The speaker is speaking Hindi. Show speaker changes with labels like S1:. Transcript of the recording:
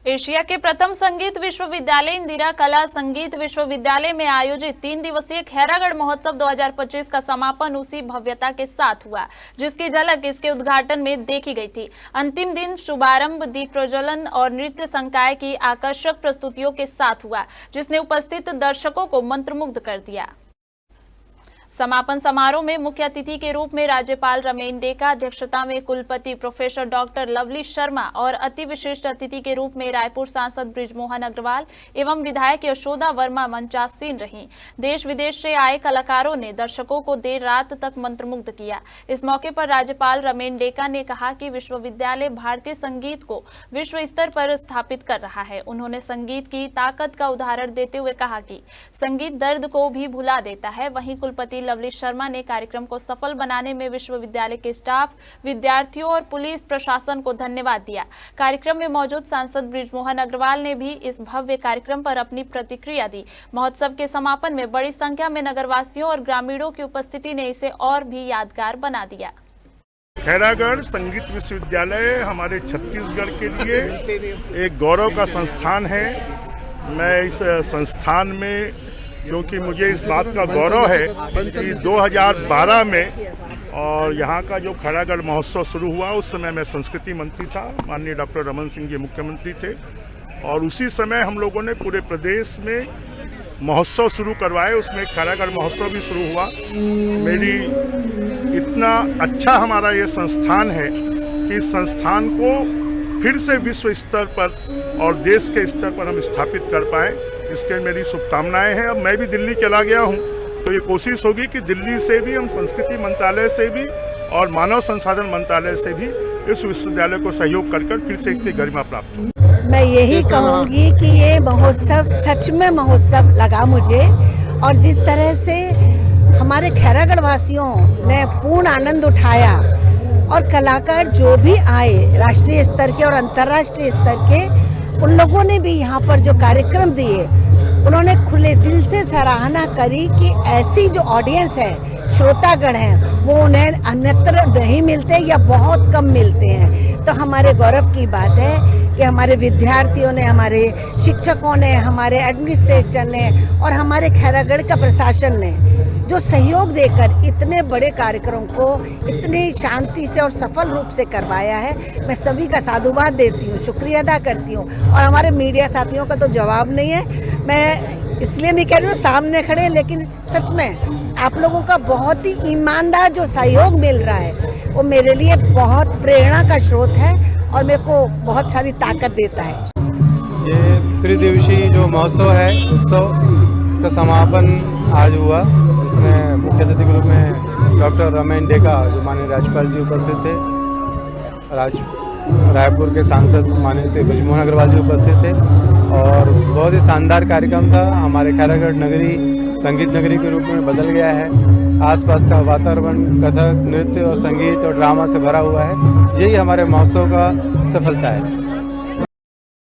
S1: एशिया के प्रथम संगीत विश्वविद्यालय इंदिरा कला संगीत विश्वविद्यालय में आयोजित 3 दिवसीय खैरागढ़ महोत्सव 2025 का समापन उसी भव्यता के साथ हुआ, जिसकी झलक इसके उद्घाटन में देखी गई थी। अंतिम दिन शुभारंभ दीप प्रज्वलन और नृत्य संकाय की आकर्षक प्रस्तुतियों के साथ हुआ, जिसने उपस्थित दर्शकों को मंत्रमुग्ध कर दिया। समापन समारोह में मुख्य अतिथि के रूप में राज्यपाल रमेन डेका अध्यक्षता में कुलपति प्रोफेसर डॉक्टर लवली शर्मा और अति विशिष्ट अतिथि के रूप में रायपुर सांसद बृजमोहन अग्रवाल एवं विधायक यशोदा वर्मा मंचासीन रहीं। देश विदेश से आए कलाकारों ने दर्शकों को देर रात तक मंत्रमुग्ध किया। इस मौके पर राज्यपाल रमेन डेका ने कहा कि विश्वविद्यालय भारतीय संगीत को विश्व स्तर पर स्थापित कर रहा है। उन्होंने संगीत की ताकत का उदाहरण देते हुए कहा कि संगीत दर्द को भी भुला देता है। वहीं कुलपति लवली शर्मा ने कार्यक्रम को सफल बनाने में विश्वविद्यालय के स्टाफ, विद्यार्थियों और पुलिस प्रशासन को धन्यवाद दिया। कार्यक्रम में मौजूद सांसद बृजमोहन अग्रवाल ने भी इस भव्य कार्यक्रम पर अपनी प्रतिक्रिया दी। महोत्सव के समापन में बड़ी संख्या में नगरवासियों और ग्रामीणों की उपस्थिति ने इसे और भी यादगार बना दिया।
S2: खैरागढ़ संगीत विश्वविद्यालय हमारे छत्तीसगढ़ के लिए एक गौरव का संस्थान है। मैं इस संस्थान में, क्योंकि मुझे इस बात का गौरव है कि 2012 में और यहाँ का जो खैरागढ़ महोत्सव शुरू हुआ, उस समय मैं संस्कृति मंत्री था, माननीय डॉक्टर रमन सिंह जी मुख्यमंत्री थे, और उसी समय हम लोगों ने पूरे प्रदेश में महोत्सव शुरू करवाए। उसमें खैरागढ़ महोत्सव भी शुरू हुआ। मेरी इतना अच्छा हमारा ये संस्थान है कि इस संस्थान को फिर से विश्व स्तर पर और देश के स्तर पर हम स्थापित कर पाए, इसके मेरी शुभकामनाएं हैं। अब मैं भी दिल्ली चला गया हूं, तो ये कोशिश होगी कि दिल्ली से भी हम संस्कृति मंत्रालय से भी और मानव संसाधन मंत्रालय से भी इस विश्वविद्यालय को सहयोग कर फिर से इसकी गरिमा प्राप्त हो।
S3: मैं यही कहूँगी कि ये महोत्सव सच में महोत्सव लगा मुझे, और जिस तरह से हमारे खैरागढ़ वासियों ने पूर्ण आनंद उठाया और कलाकार जो भी आए राष्ट्रीय स्तर के और अंतर्राष्ट्रीय स्तर के, उन लोगों ने भी यहाँ पर जो कार्यक्रम दिए, उन्होंने खुले दिल से सराहना करी कि ऐसी जो ऑडियंस है, श्रोतागण हैं, वो उन्हें अन्यत्र नहीं मिलते या बहुत कम मिलते हैं। तो हमारे गौरव की बात है कि हमारे विद्यार्थियों ने, हमारे शिक्षकों ने, हमारे एडमिनिस्ट्रेशन ने और हमारे खैरागढ़ का प्रशासन ने जो सहयोग देकर इतने बड़े कार्यक्रम को इतनी शांति से और सफल रूप से करवाया है, मैं सभी का साधुवाद देती हूँ, शुक्रिया अदा करती हूँ। और हमारे मीडिया साथियों का तो जवाब नहीं है, मैं इसलिए नहीं कह रही हूँ सामने खड़े, लेकिन सच में आप लोगों का बहुत ही ईमानदार जो सहयोग मिल रहा है, वो मेरे लिए बहुत प्रेरणा का स्रोत है और मेरे को बहुत सारी ताकत देता है।
S4: ये त्रिदिवसीय जो महोत्सव है, उत्सव, इसका समापन आज हुआ। इसमें मुख्य अतिथि के रूप में डॉक्टर रमेन डेका, जो माननीय राज्यपाल जी उपस्थित थे, रायपुर के सांसद माननीय श्री बृजमोहन अग्रवाल जी उपस्थित थे, और बहुत ही शानदार कार्यक्रम था। हमारे खैरागढ़ नगरी संगीत नगरी के रूप में बदल गया है। आसपास का वातावरण कथक, नृत्य और संगीत और ड्रामा से भरा हुआ है। यही हमारे महोत्सव का सफलता है।